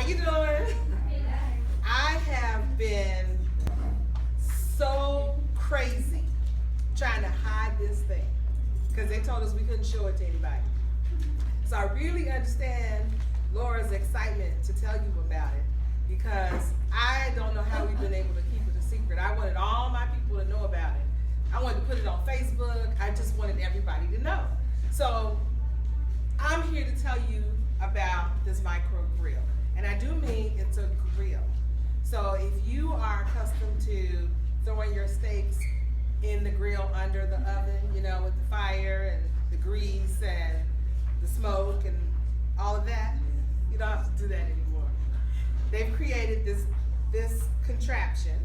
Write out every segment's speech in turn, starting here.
How you doing? I have been so crazy trying to hide this thing because they told us we couldn't show it to anybody. So I really understand Laura's excitement to tell you about it because I don't know how we've been able to keep it a secret. I wanted all my people to know about it. I wanted to put it on Facebook. I just wanted everybody to know. So I'm here to tell you about this micro grill. And I do mean it's a grill. So if you are accustomed to throwing your steaks in the grill under the oven, you know, with the fire and the grease and the smoke and all of that, you don't have to do that anymore. They've created this contraption.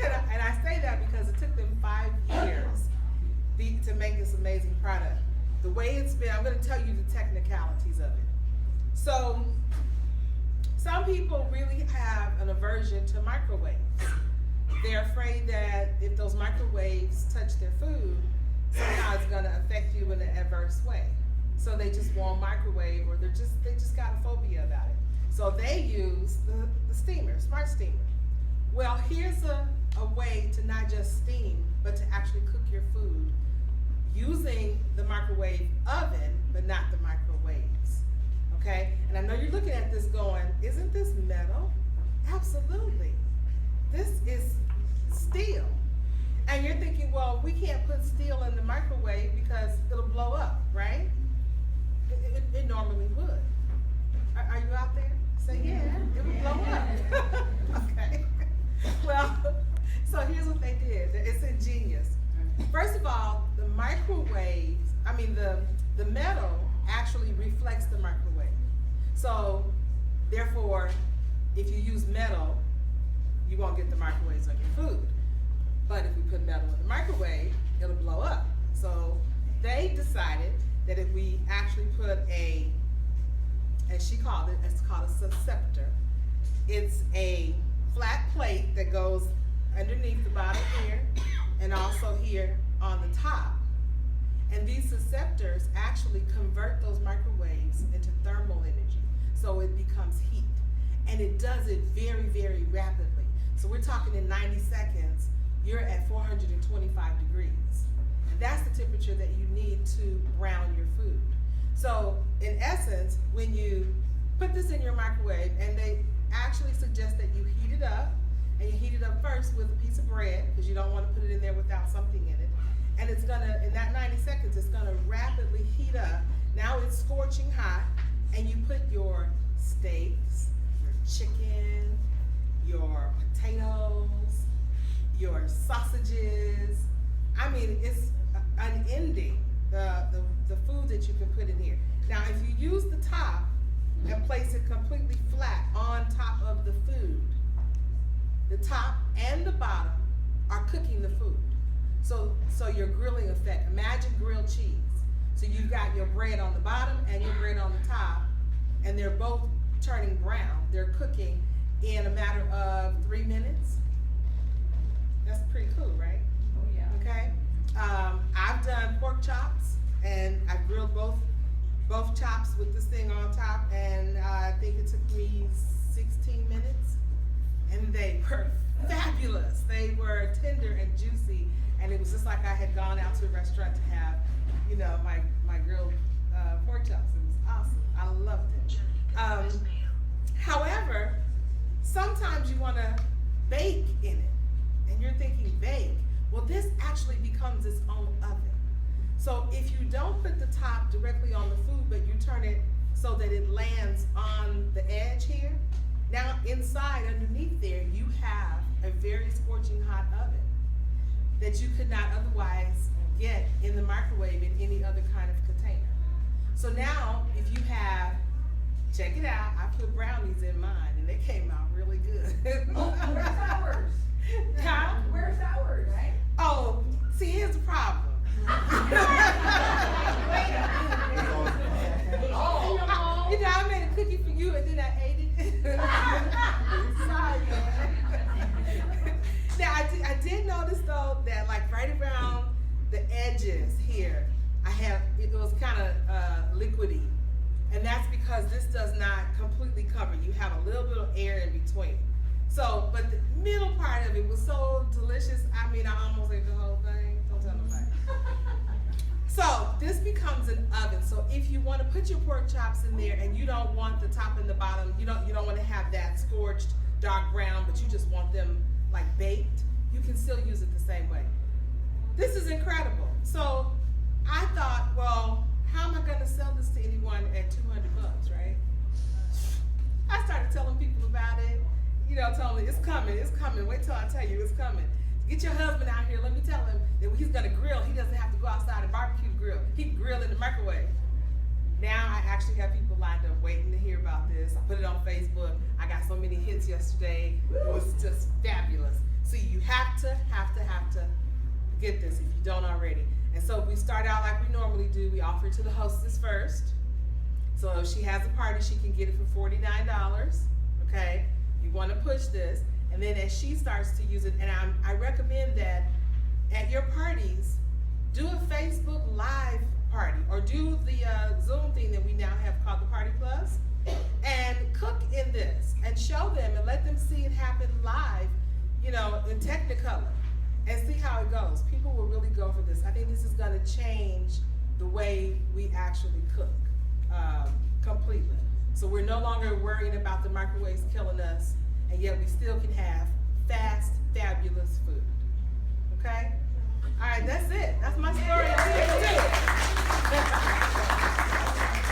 And I say that because it took them 5 years to make this amazing product. The way it's been, I'm going to tell you the technicalities of it. So, some people really have an aversion to microwaves. They're afraid that if those microwaves touch their food, somehow it's going to affect you in an adverse way. So they just won't microwave, or they just got a phobia about it. So they use the steamer, smart steamer. Well, here's a way to not just steam, but to actually cook your food using the microwave oven, but not the microwaves. Okay? And I know you're looking at this going, isn't this metal? Absolutely. This is steel. And you're thinking, well, we can't put steel in the microwave because it'll blow up, right? It normally would. Are you out there? Say, yeah, it would blow up. Okay. Well, so here's what they did. It's ingenious. First of all, the microwaves, the metal actually reflects the microwave. So, therefore, if you use metal, you won't get the microwaves on your food. But if we put metal in the microwave, it'll blow up. So, they decided that if we actually put as she called it, it's called a susceptor. It's a flat plate that goes underneath the bottom here and also here on the top. And these susceptors actually convert those microwaves into thermal energy. So it becomes heat. And it does it very, very rapidly. So we're talking in 90 seconds, you're at 425 degrees. And that's the temperature that you need to brown your food. So in essence, when you put this in your microwave, and they actually suggest that you heat it up, and you heat it up first with a piece of bread, because you don't want to put it in there without something in it. And it's gonna, in that 90 seconds, it's gonna rapidly heat up. Now it's scorching hot, and you put your steaks, your chicken, your potatoes, your sausages. I mean, it's unending, the food that you can put in here. Now, if you use the top and place it completely flat on top of the food, the top and the bottom are cooking the food. So your grilling effect, imagine grilled cheese. So you've got your bread on the bottom and your bread on the top, and they're both turning brown. They're cooking in a matter of 3 minutes. That's pretty cool, right? Oh yeah. Okay. I've done pork chops, and I grilled both chops with this thing on top, and I think it took me 16 minutes, and they were fabulous. They were tender and juicy, and it was just like I had gone out to a restaurant to have, you know, my grilled pork chops. It was awesome. I loved it. However, sometimes you want to bake in it, and you're thinking bake. Well, this actually becomes its own oven. So if you don't put the top directly on the food, but you turn it so that it lands on the edge here, now inside, underneath there, you have a very scorching hot oven that you could not otherwise get in the microwave in any other kind of container. So now, if you have, check it out, I put brownies in mine, and they came out really good. Where's ours? Huh? Where's ours? Right? Oh, see, here's the problem. You know, I made a cookie for you, and then I ate it. Sorry, man. Now, I did notice, though, that like right around the edges here, it was kind of liquidy. And that's because this does not completely covered. You have a little bit of air in between. So, but the middle part of it was so delicious. I mean, I almost ate the whole thing. Don't tell nobody. So this becomes an oven. So if you want to put your pork chops in there and you don't want the top and the bottom, you don't want to have that scorched dark brown, but you just want them like baked, you can still use it the same way. This is incredible. So I thought, well, how am I going to sell this to anyone at $200, right? I started telling people about it. You know, telling me it's coming. Wait till I tell you it's coming. Get your husband out here. Let me tell him that when he's gonna grill, he doesn't have to go outside and barbecue to grill. He can grill in the microwave. Now I actually have people lined up waiting to hear about this. I put it on Facebook. I got so many hits yesterday. It was just fabulous. So you have to get this if you don't already. And so we start out like we normally do. We offer it to the hostess first. So if she has a party, she can get it for $49. Okay. You want to push this, and then as she starts to use it, and I recommend that at your parties, do a Facebook Live party, or do the Zoom thing that we now have called the Party Plus, and cook in this, and show them, and let them see it happen live, you know, in Technicolor, and see how it goes. People will really go for this. I think this is going to change the way we actually cook completely. So we're no longer worrying about the microwaves killing us, and yet we still can have fast, fabulous food. Okay? All right, that's it. That's my story. I'm here to do it.